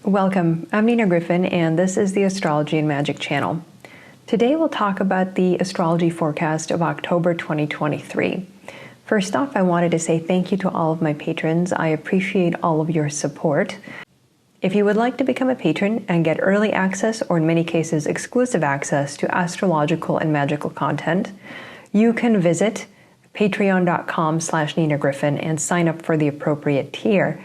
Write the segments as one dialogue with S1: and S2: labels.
S1: Welcome, I'm Nina Gryphon, and this is the Astrology and Magic channel. Today we'll talk about the astrology forecast of October 2023. First off, I wanted to say thank you to all of my patrons. I appreciate all of your support. If you would like to become a patron and get early access, or in many cases exclusive access to astrological and magical content, you can visit patreon.com/Nina Gryphon and sign up for the appropriate tier.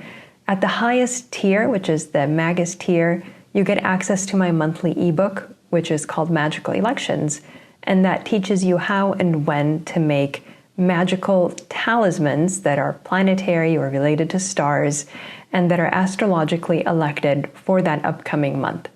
S1: At the highest tier, which is the Magus tier, you get access to my monthly ebook, which is called Magical Elections, and that teaches you how and when to make magical talismans that are planetary or related to stars and that are astrologically elected for that upcoming month.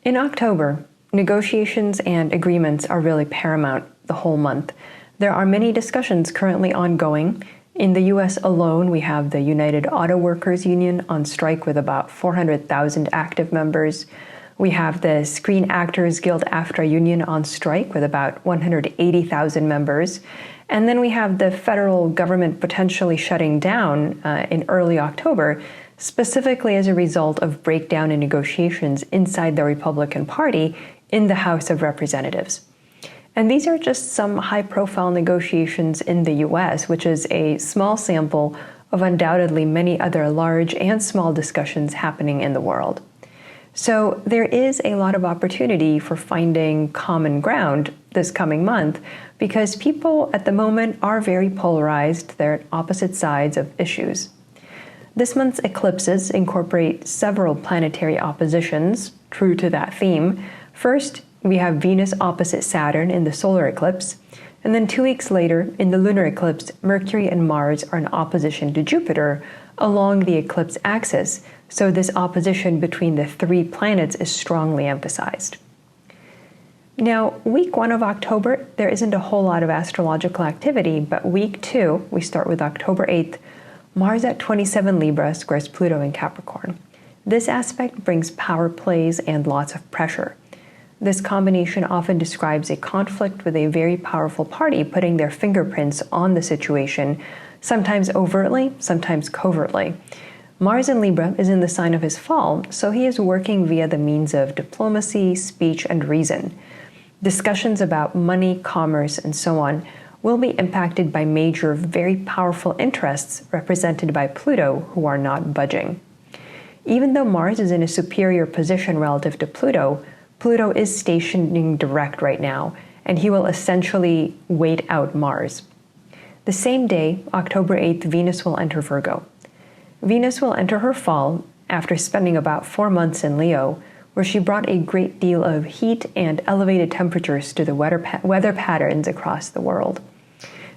S1: In October, negotiations and agreements are really paramount the whole month. There are many discussions currently ongoing. In the US alone, we have the United Auto Workers Union on strike with about 400,000 active members. We have the Screen Actors Guild-AFTRA Union on strike with about 180,000 members. And then we have the federal government potentially shutting down in early October, specifically as a result of breakdown in negotiations inside the Republican Party in the House of Representatives. And these are just some high-profile negotiations in the US, which is a small sample of undoubtedly many other large and small discussions happening in the world. So there is a lot of opportunity for finding common ground this coming month because people at the moment are very polarized. They're at opposite sides of issues. This month's eclipses incorporate several planetary oppositions, true to that theme. First, we have Venus opposite Saturn in the solar eclipse, and then 2 weeks later, in the lunar eclipse, Mercury and Mars are in opposition to Jupiter along the eclipse axis, so this opposition between the three planets is strongly emphasized. Now, week 1 of October, there isn't a whole lot of astrological activity, but week 2, we start with October 8th, Mars at 27 Libra squares Pluto in Capricorn. This aspect brings power plays and lots of pressure. This combination often describes a conflict with a very powerful party putting their fingerprints on the situation, sometimes overtly, sometimes covertly. Mars in Libra is in the sign of his fall, so he is working via the means of diplomacy, speech, and reason. Discussions about money, commerce, and so on will be impacted by major, very powerful interests represented by Pluto who are not budging. Even though Mars is in a superior position relative to Pluto, Pluto is stationing direct right now, and he will essentially wait out Mars. The same day, October 8th, Venus will enter Virgo. Venus will enter her fall after spending about 4 months in Leo, where she brought a great deal of heat and elevated temperatures to the weather patterns across the world.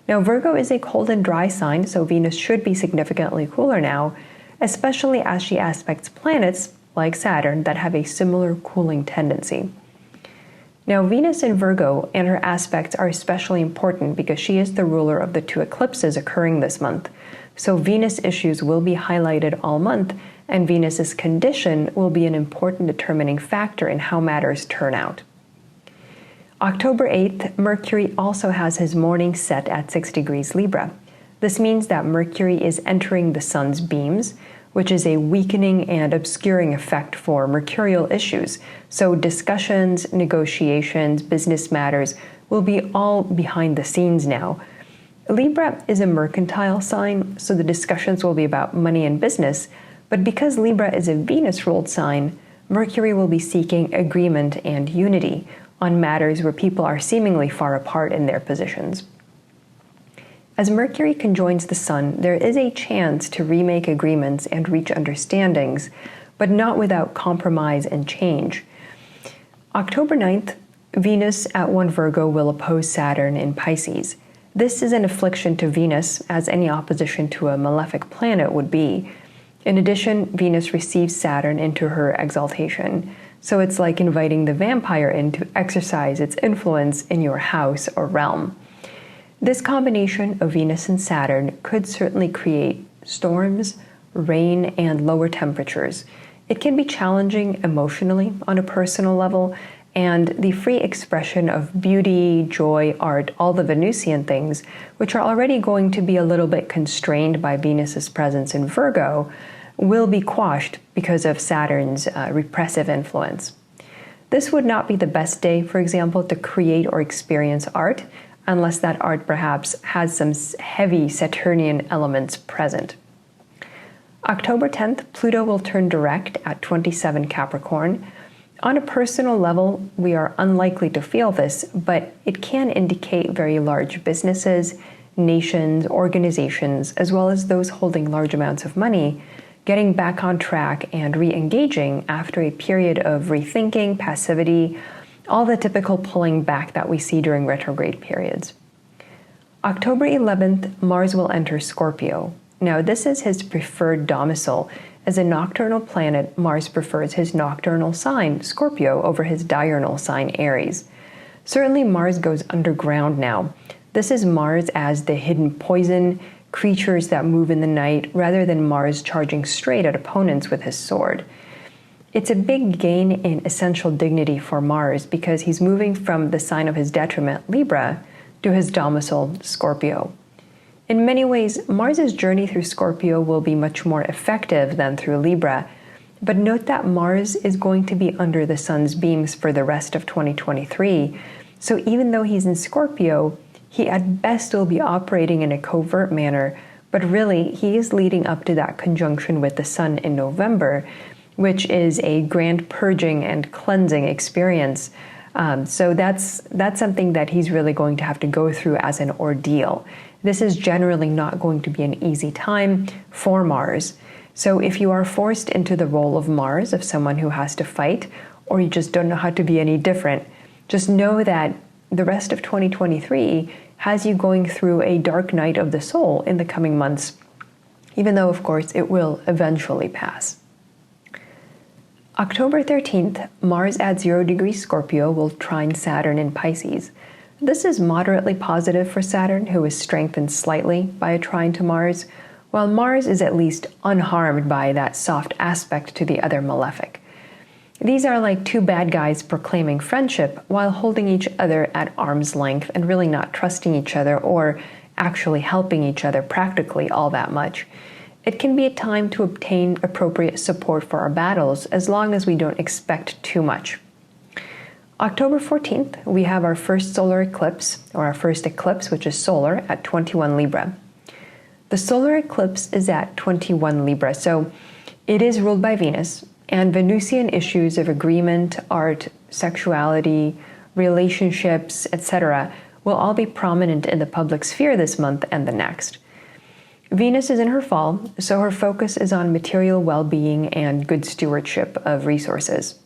S1: Now, Virgo is a cold and dry sign, so Venus should be significantly cooler now, especially as she aspects planets like Saturn that have a similar cooling tendency. Now, Venus in Virgo and her aspects are especially important because she is the ruler of the 2 eclipses occurring this month. So Venus issues will be highlighted all month, and Venus's condition will be an important determining factor in how matters turn out. October 8th, Mercury also has his morning set at 6 degrees Libra. This means that Mercury is entering the sun's beams, which is a weakening and obscuring effect for mercurial issues. So discussions, negotiations, business matters will be all behind the scenes now. Libra is a mercantile sign, so the discussions will be about money and business, but because Libra is a Venus-ruled sign, Mercury will be seeking agreement and unity on matters where people are seemingly far apart in their positions. As Mercury conjoins the Sun, there is a chance to remake agreements and reach understandings, but not without compromise and change. October 9th, Venus at 1 Virgo will oppose Saturn in Pisces. This is an affliction to Venus, as any opposition to a malefic planet would be. In addition, Venus receives Saturn into her exaltation, so it's like inviting the vampire in to exercise its influence in your house or realm. This combination of Venus and Saturn could certainly create storms, rain, and lower temperatures. It can be challenging emotionally on a personal level, and the free expression of beauty, joy, art, all the Venusian things, which are already going to be a little bit constrained by Venus's presence in Virgo, will be quashed because of Saturn's repressive influence. This would not be the best day, for example, to create or experience art, unless that art perhaps has some heavy Saturnian elements present. October 10th, Pluto will turn direct at 27 Capricorn. On a personal level, we are unlikely to feel this, but it can indicate very large businesses, nations, organizations, as well as those holding large amounts of money, getting back on track and re-engaging after a period of rethinking, passivity, all the typical pulling back that we see during retrograde periods. October 11th, Mars will enter Scorpio. Now, this is his preferred domicile. As a nocturnal planet, Mars prefers his nocturnal sign, Scorpio, over his diurnal sign, Aries. Certainly, Mars goes underground now. This is Mars as the hidden poison, creatures that move in the night, rather than Mars charging straight at opponents with his sword. It's a big gain in essential dignity for Mars because he's moving from the sign of his detriment, Libra, to his domicile, Scorpio. In many ways, Mars's journey through Scorpio will be much more effective than through Libra, but note that Mars is going to be under the sun's beams for the rest of 2023, so even though he's in Scorpio, he at best will be operating in a covert manner, but really he is leading up to that conjunction with the sun in November, which is a grand purging and cleansing experience. So that's something that he's really going to have to go through as an ordeal. This is generally not going to be an easy time for Mars. So if you are forced into the role of Mars, of someone who has to fight, or you just don't know how to be any different, just know that the rest of 2023 has you going through a dark night of the soul in the coming months, even though, of course, it will eventually pass. October 13th, Mars at 0 degrees Scorpio will trine Saturn in Pisces. This is moderately positive for Saturn, who is strengthened slightly by a trine to Mars, while Mars is at least unharmed by that soft aspect to the other malefic. These are like two bad guys proclaiming friendship while holding each other at arm's length and really not trusting each other or actually helping each other practically all that much. It can be a time to obtain appropriate support for our battles as long as we don't expect too much. October 14th, we have our first solar eclipse, or our first eclipse, which is solar, at 21 Libra. The solar eclipse is at 21 Libra, so it is ruled by Venus, and Venusian issues of agreement, art, sexuality, relationships, etc. will all be prominent in the public sphere this month and the next. Venus is in her fall, so her focus is on material well-being and good stewardship of resources.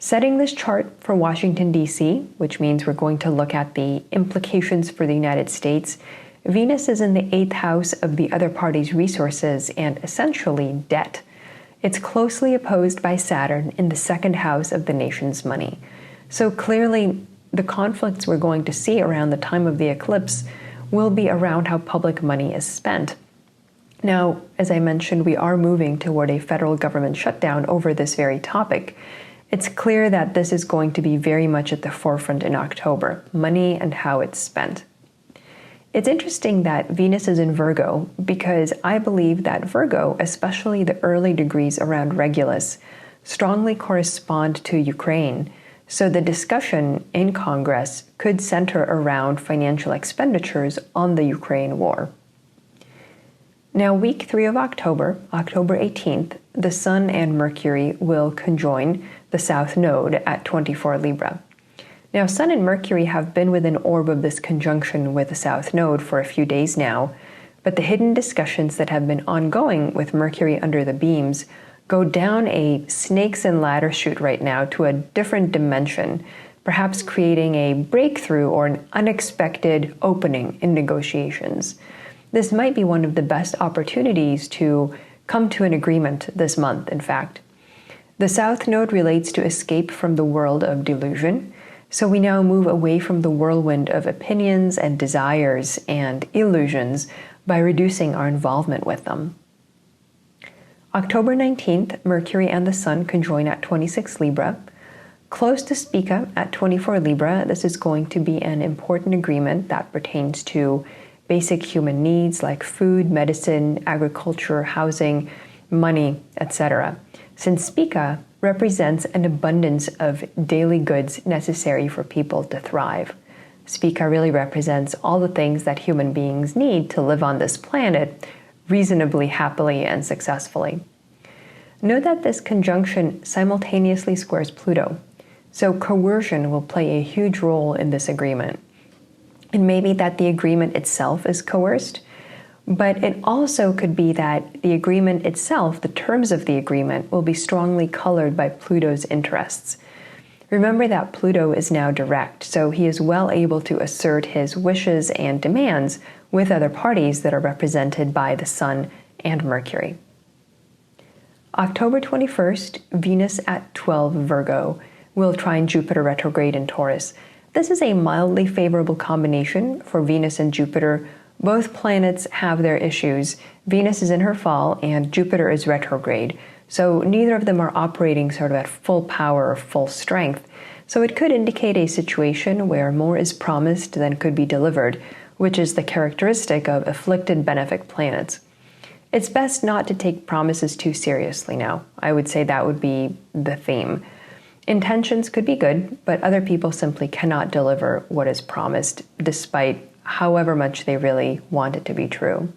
S1: Setting this chart for Washington, D.C., which means we're going to look at the implications for the United States, Venus is in the 8th house of the other party's resources and essentially debt. It's closely opposed by Saturn in the 2nd house of the nation's money. So clearly, the conflicts we're going to see around the time of the eclipse will be around how public money is spent. Now, as I mentioned, we are moving toward a federal government shutdown over this very topic. It's clear that this is going to be very much at the forefront in October, money and how it's spent. It's interesting that Venus is in Virgo because I believe that Virgo, especially the early degrees around Regulus, strongly correspond to Ukraine. So the discussion in Congress could center around financial expenditures on the Ukraine war. Now, week 3 of October, October 18th, the Sun and Mercury will conjoin the South Node at 24 Libra. Now, Sun and Mercury have been within orb of this conjunction with the South Node for a few days now, but the hidden discussions that have been ongoing with Mercury under the beams go down a snakes and ladder chute right now to a different dimension, perhaps creating a breakthrough or an unexpected opening in negotiations. This might be one of the best opportunities to come to an agreement this month, in fact. The South Node relates to escape from the world of delusion, so we now move away from the whirlwind of opinions and desires and illusions by reducing our involvement with them. October 19th, Mercury and the Sun conjoin at 26 Libra. Close to Spica at 24 Libra, this is going to be an important agreement that pertains to basic human needs like food, medicine, agriculture, housing, money, etc., since Spica represents an abundance of daily goods necessary for people to thrive. Spica really represents all the things that human beings need to live on this planet reasonably happily and successfully. Note that this conjunction simultaneously squares Pluto, so coercion will play a huge role in this agreement. It may be that the agreement itself is coerced, but it also could be that the agreement itself, the terms of the agreement, will be strongly colored by Pluto's interests. Remember that Pluto is now direct, so he is well able to assert his wishes and demands with other parties that are represented by the Sun and Mercury. October 21st, Venus at 12 Virgo will trine Jupiter retrograde in Taurus. This is a mildly favorable combination for Venus and Jupiter. Both planets have their issues. Venus is in her fall and Jupiter is retrograde, so neither of them are operating sort of at full power or full strength. So it could indicate a situation where more is promised than could be delivered, which is the characteristic of afflicted benefic planets. It's best not to take promises too seriously now. I would say that would be the theme. Intentions could be good, but other people simply cannot deliver what is promised, despite however much they really want it to be true.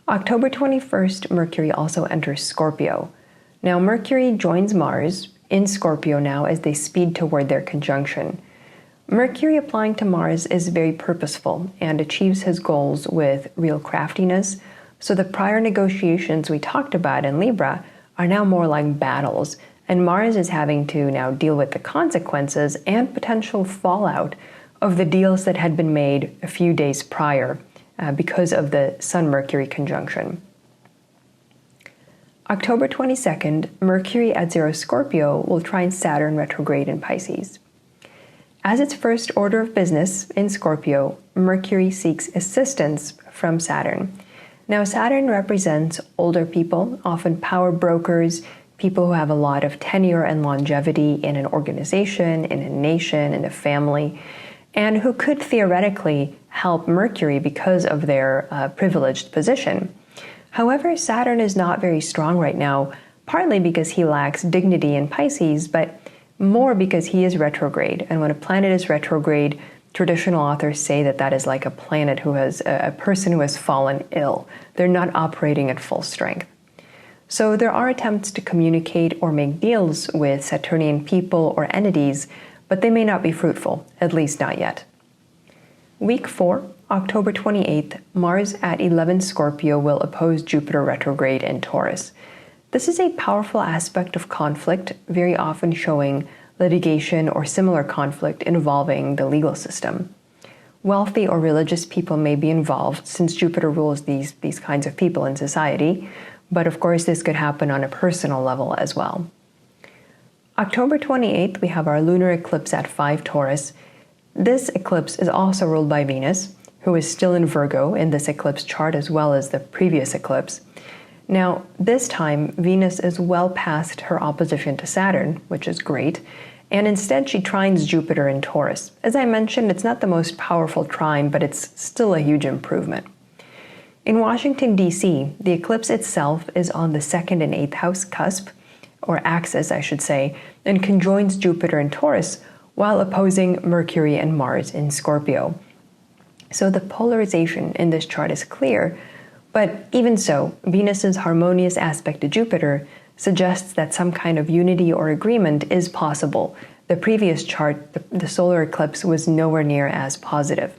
S1: October 21st, Mercury also enters Scorpio. Now, Mercury joins Mars in Scorpio now as they speed toward their conjunction. Mercury applying to Mars is very purposeful and achieves his goals with real craftiness, so the prior negotiations we talked about in Libra are now more like battles, and Mars is having to now deal with the consequences and potential fallout of the deals that had been made a few days prior because of the Sun-Mercury conjunction. October 22nd, Mercury at 0 Scorpio will trine Saturn retrograde in Pisces. As its first order of business in Scorpio, Mercury seeks assistance from Saturn. Now, Saturn represents older people, often power brokers, people who have a lot of tenure and longevity in an organization, in a nation, in a family, and who could theoretically help Mercury because of their privileged position. However, Saturn is not very strong right now, partly because he lacks dignity in Pisces, but more because he is retrograde. And when a planet is retrograde, traditional authors say that that is like a planet who has a person who has fallen ill. They're not operating at full strength. So there are attempts to communicate or make deals with Saturnian people or entities, but they may not be fruitful, at least not yet. Week 4, October 28th, Mars at 11 Scorpio will oppose Jupiter retrograde in Taurus. This is a powerful aspect of conflict, very often showing litigation or similar conflict involving the legal system. Wealthy or religious people may be involved since Jupiter rules these kinds of people in society, but of course this could happen on a personal level as well. October 28th, we have our lunar eclipse at 5 Taurus. This eclipse is also ruled by Venus, who is still in Virgo in this eclipse chart as well as the previous eclipse. Now, this time, Venus is well past her opposition to Saturn, which is great, and instead she trines Jupiter in Taurus. As I mentioned, it's not the most powerful trine, but it's still a huge improvement. In Washington, D.C., the eclipse itself is on the 2nd and 8th house cusp, or axis, I should say, and conjoins Jupiter in Taurus while opposing Mercury and Mars in Scorpio. So the polarization in this chart is clear, but even so, Venus's harmonious aspect to Jupiter suggests that some kind of unity or agreement is possible. The previous chart, the solar eclipse, was nowhere near as positive.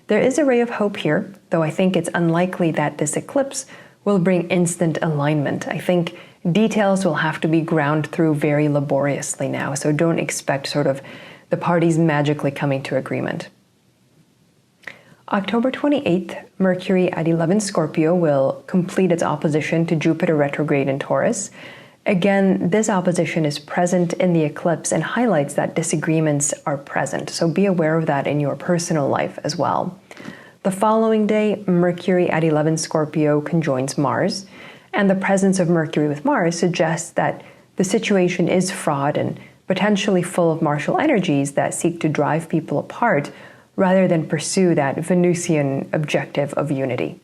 S1: There is a ray of hope here, though I think it's unlikely that this eclipse will bring instant alignment. I think details will have to be ground through very laboriously now, so don't expect sort of the parties magically coming to agreement. October 28th, Mercury at 11 Scorpio will complete its opposition to Jupiter retrograde in Taurus. Again, this opposition is present in the eclipse and highlights that disagreements are present, so be aware of that in your personal life as well. The following day, Mercury at 11 Scorpio conjoins Mars, and the presence of Mercury with Mars suggests that the situation is fraught and potentially full of martial energies that seek to drive people apart rather than pursue that Venusian objective of unity.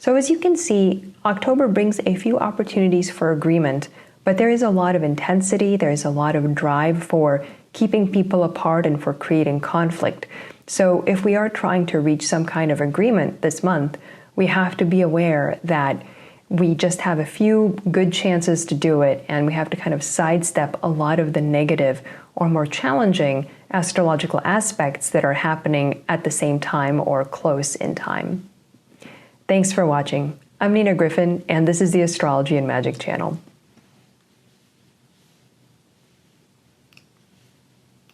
S1: So as you can see, October brings a few opportunities for agreement, but there is a lot of intensity, there is a lot of drive for keeping people apart and for creating conflict. So if we are trying to reach some kind of agreement this month, we have to be aware that we just have a few good chances to do it, and we have to kind of sidestep a lot of the negative or more challenging astrological aspects that are happening at the same time or close in time. Thanks for watching. I'm Nina Gryphon, and this is the Astrology and Magic channel.